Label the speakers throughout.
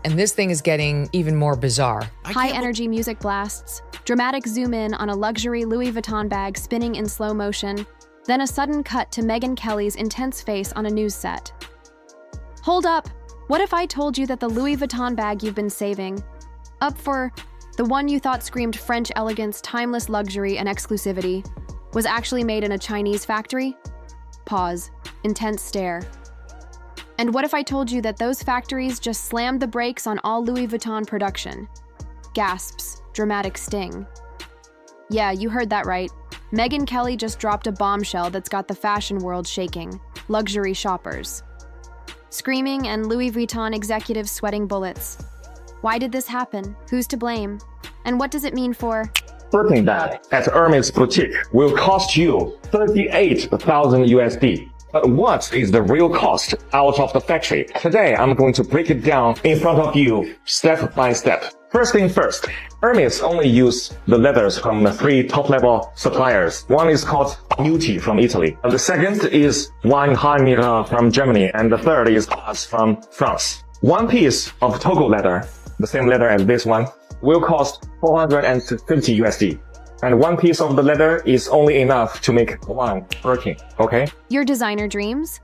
Speaker 1: And this thing is getting even more bizarre.
Speaker 2: High-energy music blasts, dramatic zoom in on a luxury Louis Vuitton bag spinning in slow motion, then a sudden cut to Megyn Kelly's intense face on a news set. Hold up! What if I told you that the Louis Vuitton bag you've been saving, up for the one you thought screamed French elegance, timeless luxury, and exclusivity, was actually made in a Chinese factory? Pause. Intense stare. And what if I told you that those factories just slammed the brakes on all Louis Vuitton production? Gasps. Dramatic sting. Yeah, you heard that right. Megyn Kelly just dropped a bombshell that's got the fashion world shaking. Luxury shoppers screaming and Louis Vuitton executives sweating bullets. Why did this happen? Who's to blame? And what does it mean for...
Speaker 3: Birkin bag at Hermes boutique will cost you 38,000 USD. But what is the real cost out of the factory? Today, I'm going to break it down in front of you, step by step. First thing first, Hermes only use the leathers from the 3 top-level suppliers. One is called Nuti from Italy. The second is Weinheim from Germany. And the third is Paz from France. One piece of Togo leather, the same leather as this one, will cost 450 USD. And one piece of the leather is only enough to make one Birkin, okay?
Speaker 2: Your designer dreams?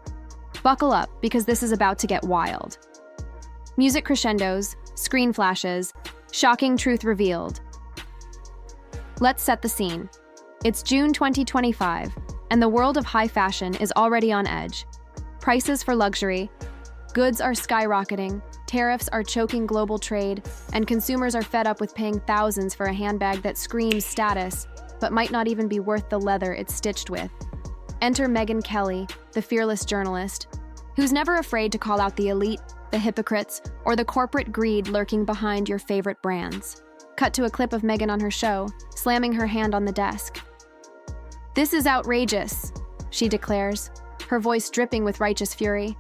Speaker 2: Buckle up, because this is about to get wild. Music crescendos, screen flashes, shocking truth revealed. Let's set the scene. It's June 2025, and the world of high fashion is already on edge. Prices for luxury, goods are skyrocketing, tariffs are choking global trade, and consumers are fed up with paying thousands for a handbag that screams status, but might not even be worth the leather it's stitched with. Enter Megyn Kelly, the fearless journalist, who's never afraid to call out the elite, the hypocrites, or the corporate greed lurking behind your favorite brands. Cut to a clip of Megyn on her show, slamming her hand on the desk. "This is outrageous," she declares, her voice dripping with righteous fury.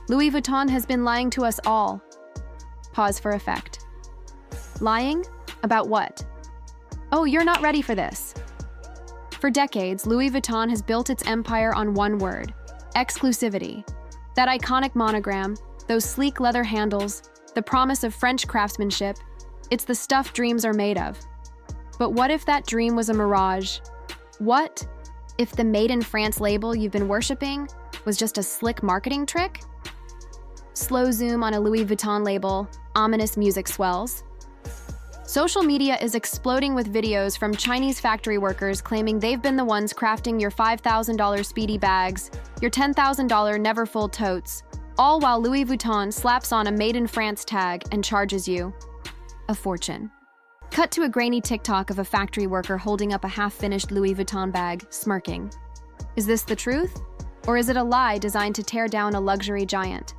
Speaker 2: "Louis Vuitton has been lying to us all." Pause for effect. Lying? About what? Oh, you're not ready for this. For decades, Louis Vuitton has built its empire on one word: exclusivity. That iconic monogram, those sleek leather handles, the promise of French craftsmanship, it's the stuff dreams are made of. But what if that dream was a mirage? What if the Made in France label you've been worshipping was just a slick marketing trick? Slow zoom on a Louis Vuitton label, ominous music swells. Social media is exploding with videos from Chinese factory workers claiming they've been the ones crafting your $5,000 speedy bags, your $10,000 never-full totes, all while Louis Vuitton slaps on a Made in France tag and charges you a fortune. Cut to a grainy TikTok of a factory worker holding up a half-finished Louis Vuitton bag, smirking. Is this the truth? Or is it a lie designed to tear down a luxury giant?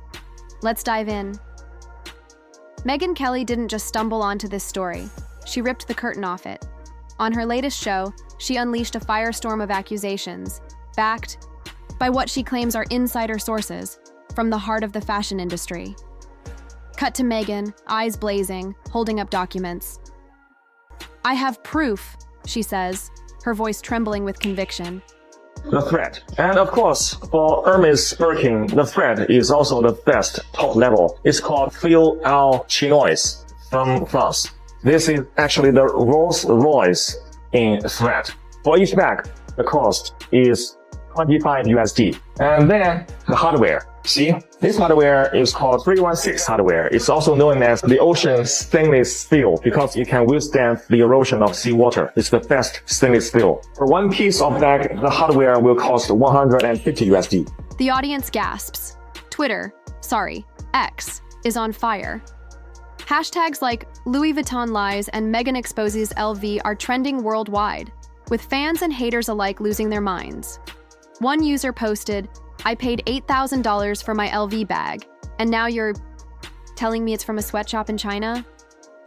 Speaker 2: Let's dive in. Megyn Kelly didn't just stumble onto this story. She ripped the curtain off it. On her latest show, she unleashed a firestorm of accusations, backed by what she claims are insider sources from the heart of the fashion industry. Cut to Megyn, eyes blazing, holding up documents. "I have proof," she says, her voice trembling with conviction.
Speaker 3: The thread. And of course, for Hermes Birkin, the thread is also the best top level. It's called Fil à Chinois from France. This is actually the Rolls Royce in thread. For each bag, the cost is 25 USD. And then the hardware. See, this hardware is called 316 hardware. It's also known as the ocean stainless steel because it can withstand the erosion of seawater. It's the best stainless steel. For one piece of bag, the hardware will cost 150 USD.
Speaker 2: The audience gasps. X, is on fire. Hashtags like Louis Vuitton lies and Megyn exposes LV are trending worldwide, with fans and haters alike losing their minds. One user posted, "I paid $8,000 for my LV bag, and now you're telling me it's from a sweatshop in China?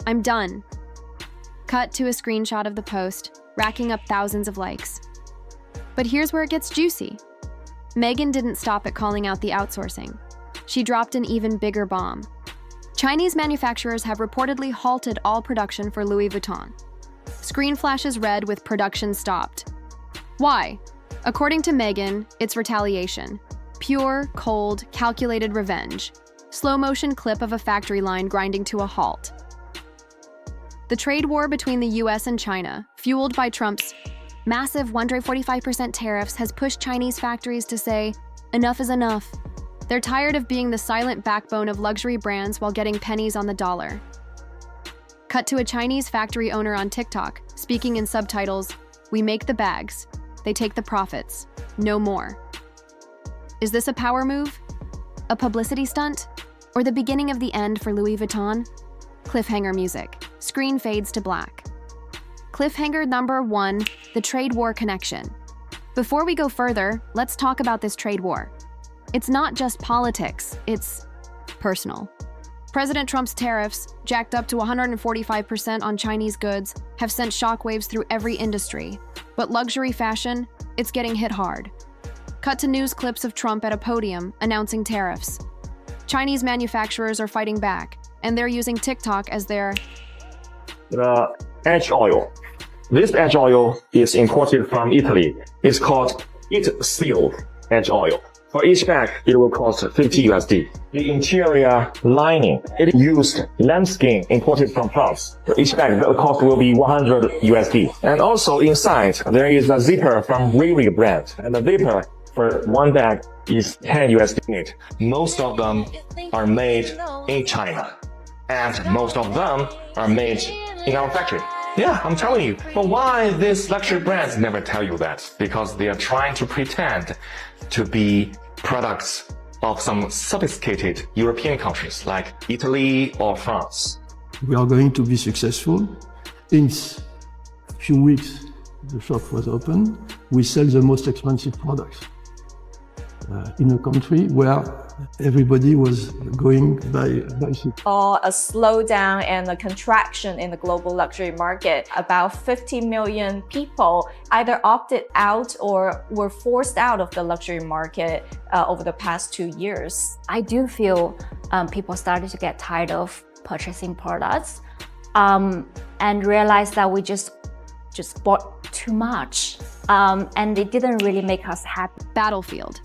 Speaker 2: I'm done." Cut to a screenshot of the post, racking up thousands of likes. But here's where it gets juicy. Megyn didn't stop at calling out the outsourcing. She dropped an even bigger bomb. Chinese manufacturers have reportedly halted all production for Louis Vuitton. Screen flashes read with "production stopped." Why? According to Megyn, it's retaliation. Pure, cold, calculated revenge. Slow-motion clip of a factory line grinding to a halt. The trade war between the US and China, fueled by Trump's massive 145% tariffs, has pushed Chinese factories to say, enough is enough. They're tired of being the silent backbone of luxury brands while getting pennies on the dollar. Cut to a Chinese factory owner on TikTok, speaking in subtitles, "We make the bags, they take the profits, no more." Is this a power move? A publicity stunt? Or the beginning of the end for Louis Vuitton? Cliffhanger music. Screen fades to black. Cliffhanger number 1, the trade war connection. Before we go further, let's talk about this trade war. It's not just politics, it's personal. President Trump's tariffs, jacked up to 145% on Chinese goods, have sent shockwaves through every industry. But luxury fashion, it's getting hit hard. Cut to news clips of Trump at a podium announcing tariffs. Chinese manufacturers are fighting back, and they're using TikTok as their
Speaker 3: edge oil. This edge oil is imported from Italy. It's called sealed edge oil. For each bag, it will cost 50 USD. The interior lining, it used lambskin imported from France. For each bag, the cost will be 100 USD. And also inside, there is a zipper from Riri brand. And the zipper for one bag is 10 USD. Most of them are made in China. And most of them are made in our factory. Yeah, I'm telling you. But why these luxury brands never tell you that? Because they are trying to pretend to be products of some sophisticated European countries like Italy or France.
Speaker 4: We are going to be successful. In a few weeks, the shop was open. We sell the most expensive products in a country where everybody was going by ship.
Speaker 5: Or a slowdown and a contraction in the global luxury market. About 50 million people either opted out or were forced out of the luxury market over the past 2 years.
Speaker 6: I do feel people started to get tired of purchasing products and realized that we just bought too much and it didn't really make us happy.
Speaker 2: battlefield.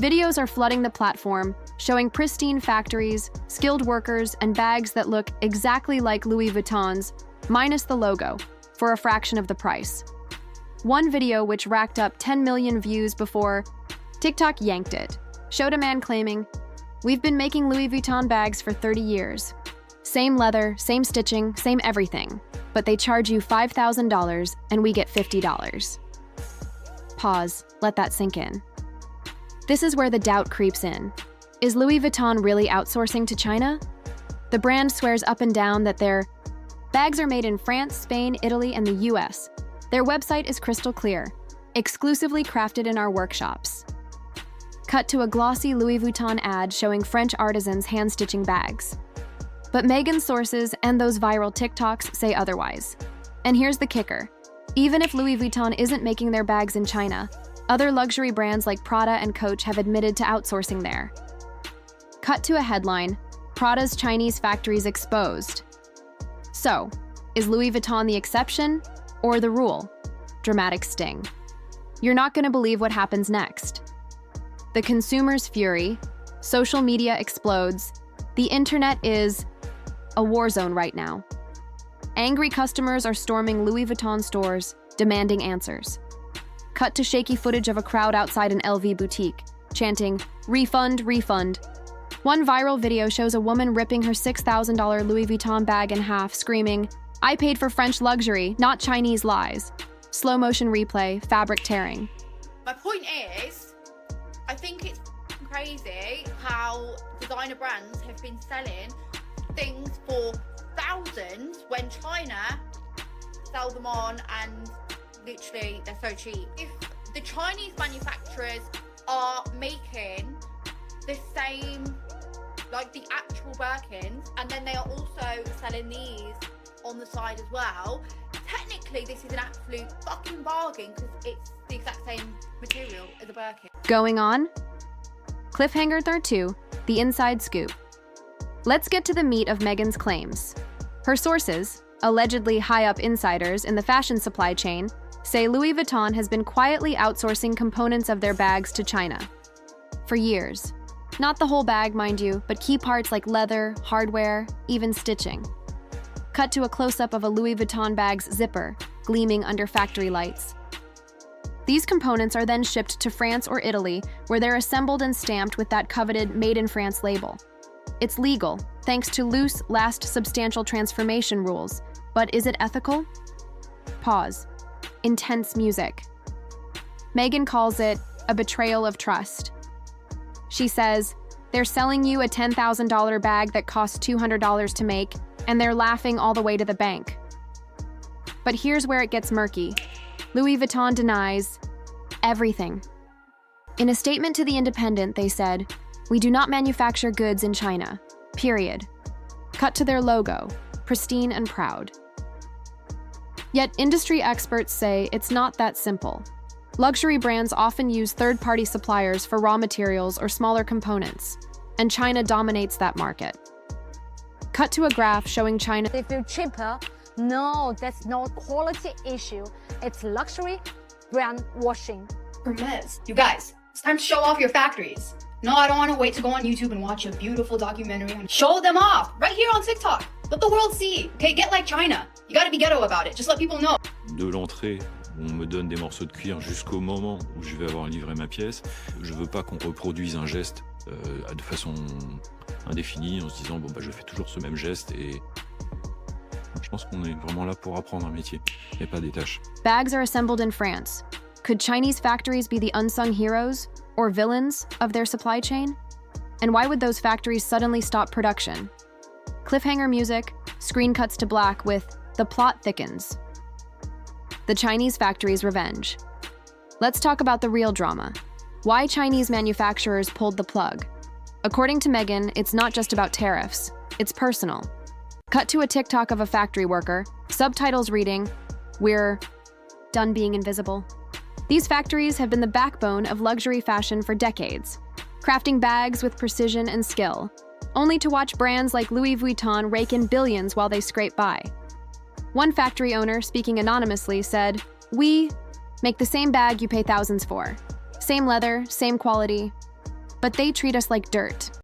Speaker 2: Videos are flooding the platform, showing pristine factories, skilled workers, and bags that look exactly like Louis Vuitton's, minus the logo, for a fraction of the price. One video, which racked up 10 million views before TikTok yanked it, showed a man claiming, "We've been making Louis Vuitton bags for 30 years. Same leather, same stitching, same everything, but they charge you $5,000 and we get $50. Pause, let that sink in. This is where the doubt creeps in. Is Louis Vuitton really outsourcing to China? The brand swears up and down that their bags are made in France, Spain, Italy, and the US. Their website is crystal clear, exclusively crafted in our workshops. Cut to a glossy Louis Vuitton ad showing French artisans hand-stitching bags. But Megyn's sources and those viral TikToks say otherwise. And here's the kicker. Even if Louis Vuitton isn't making their bags in China, other luxury brands like Prada and Coach have admitted to outsourcing there. Cut to a headline, Prada's Chinese factories exposed. So, is Louis Vuitton the exception or the rule? Dramatic sting. You're not going to believe what happens next. The consumer's fury, social media explodes, the internet is a war zone right now. Angry customers are storming Louis Vuitton stores, demanding answers. Cut to shaky footage of a crowd outside an LV boutique, chanting, "Refund, refund." One viral video shows a woman ripping her $6,000 Louis Vuitton bag in half, screaming, "I paid for French luxury, not Chinese lies." Slow motion replay, fabric tearing.
Speaker 7: My point is, I think it's crazy how designer brands have been selling things for thousands when China sell them on and literally they're so cheap. If the Chinese manufacturers are making the same, like the actual Birkins, and then they are also selling these on the side as well, technically this is an absolute fucking bargain because it's the exact same material as a Birkin.
Speaker 2: Going on? Cliffhanger 2, the inside scoop. Let's get to the meat of Megyn's claims. Her sources, allegedly high-up insiders in the fashion supply chain, say Louis Vuitton has been quietly outsourcing components of their bags to China. For years. Not the whole bag, mind you, but key parts like leather, hardware, even stitching. Cut to a close-up of a Louis Vuitton bag's zipper, gleaming under factory lights. These components are then shipped to France or Italy, where they're assembled and stamped with that coveted Made in France label. It's legal, thanks to loose, last substantial transformation rules. But is it ethical? Pause. Intense music. Megyn calls it a betrayal of trust. She says, they're selling you a $10,000 bag that costs $200 to make, and they're laughing all the way to the bank. But here's where it gets murky. Louis Vuitton denies everything. In a statement to The Independent, they said, "We do not manufacture goods in China, period." Cut to their logo, pristine and proud. Yet industry experts say it's not that simple. Luxury brands often use third-party suppliers for raw materials or smaller components, and China dominates that market. Cut to a graph showing China.
Speaker 8: They feel cheaper. No, that's not quality issue. It's luxury brand washing.
Speaker 9: Hermes, you guys, it's time to show off your factories. No, I don't want to wait to go on YouTube and watch a beautiful documentary. Show them off right here on TikTok. Let the world see. Okay, get like China. You gotta be ghetto about it. Just let people know.
Speaker 10: De l'entrée, on me donne des morceaux de cuir jusqu'au moment où je vais avoir livré ma pièce. Je veux pas qu'on reproduise un geste de façon indéfinie en se disant bon bah je fais toujours ce même geste et je pense qu'on est vraiment là pour apprendre un métier et pas des tâches.
Speaker 2: Bags are assembled in France. Could Chinese factories be the unsung heroes or villains of their supply chain? And why would those factories suddenly stop production? Cliffhanger music, screen cuts to black with "The plot thickens." The Chinese factory's revenge. Let's talk about the real drama. Why Chinese manufacturers pulled the plug. According to Megyn, it's not just about tariffs, it's personal. Cut to a TikTok of a factory worker, subtitles reading, "We're done being invisible." These factories have been the backbone of luxury fashion for decades, crafting bags with precision and skill, only to watch brands like Louis Vuitton rake in billions while they scrape by. One factory owner, speaking anonymously, said, "We make the same bag you pay thousands for. Same leather, same quality, but they treat us like dirt."